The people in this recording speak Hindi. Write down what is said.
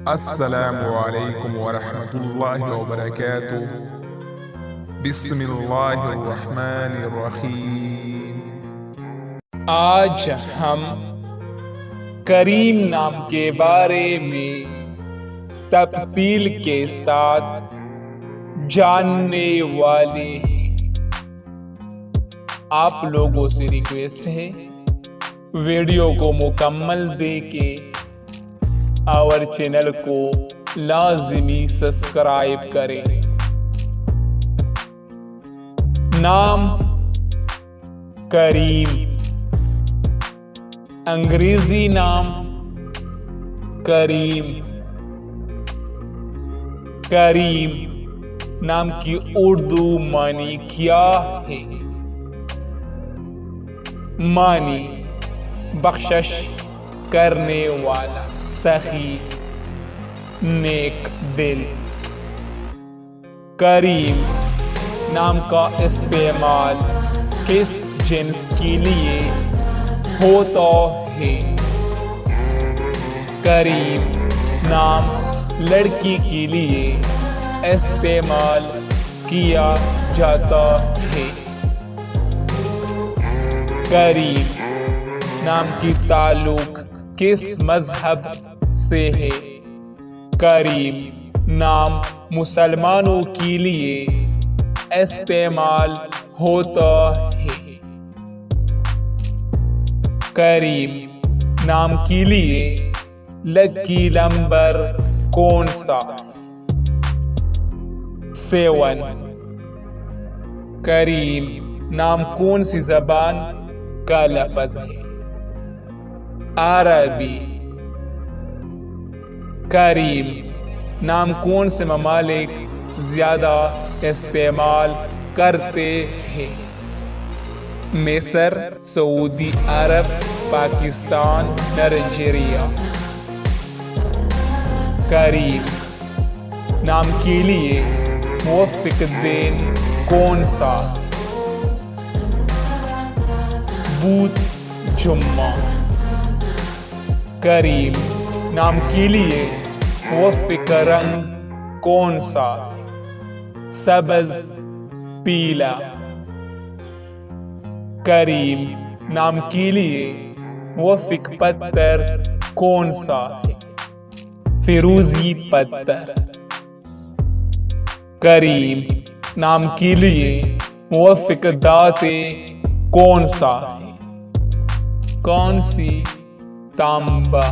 अस्सलामु अलैकुम वरहमतुल्लाहि वबरकातुह। बिस्मिल्लाहिर्रहमानिर्रहीम। आज हम करीम नाम के बारे में तफसील के साथ जानने वाले हैं। आप लोगों से रिक्वेस्ट है, वीडियो को मुकम्मल देके और चैनल को लाजिमी सब्सक्राइब करें। नाम करीम, अंग्रेजी नाम करीम। करीम नाम की उर्दू मानी क्या है? मानी बख्शिश करने वाला, सखी, नेक दिल। करीम नाम का इस्तेमाल किस जिन्स के लिए होता है? करीम नाम लड़की के लिए इस्तेमाल किया जाता है। करीम नाम की ताल्लुक किस मजहब से है? करीम नाम मुसलमानों के लिए इस्तेमाल होता है। करीम नाम के लिए लकी नंबर कौन सा? 7। करीम नाम कौन सी जबान का लफ्ज है? अरबी। करीम नाम कौन से ममालिक ज्यादा इस्तेमाल करते हैं? मिस्र, सऊदी अरब, पाकिस्तान, नाइजीरिया। करीम नाम के लिए मुवफ्फिक दिन कौन सा? बुध, जुम्मा। करीम नाम के लिए मुवफ्फिक रंग कौन सा? सब्ज, पीला। करीम नाम के लिए मुवफ्फिक पत्थर कौन सा है? फिरोजी पत्थर। करीम नाम के लिए मुवफ्फिक दाते कौन सा है? कौन सी? तांबा।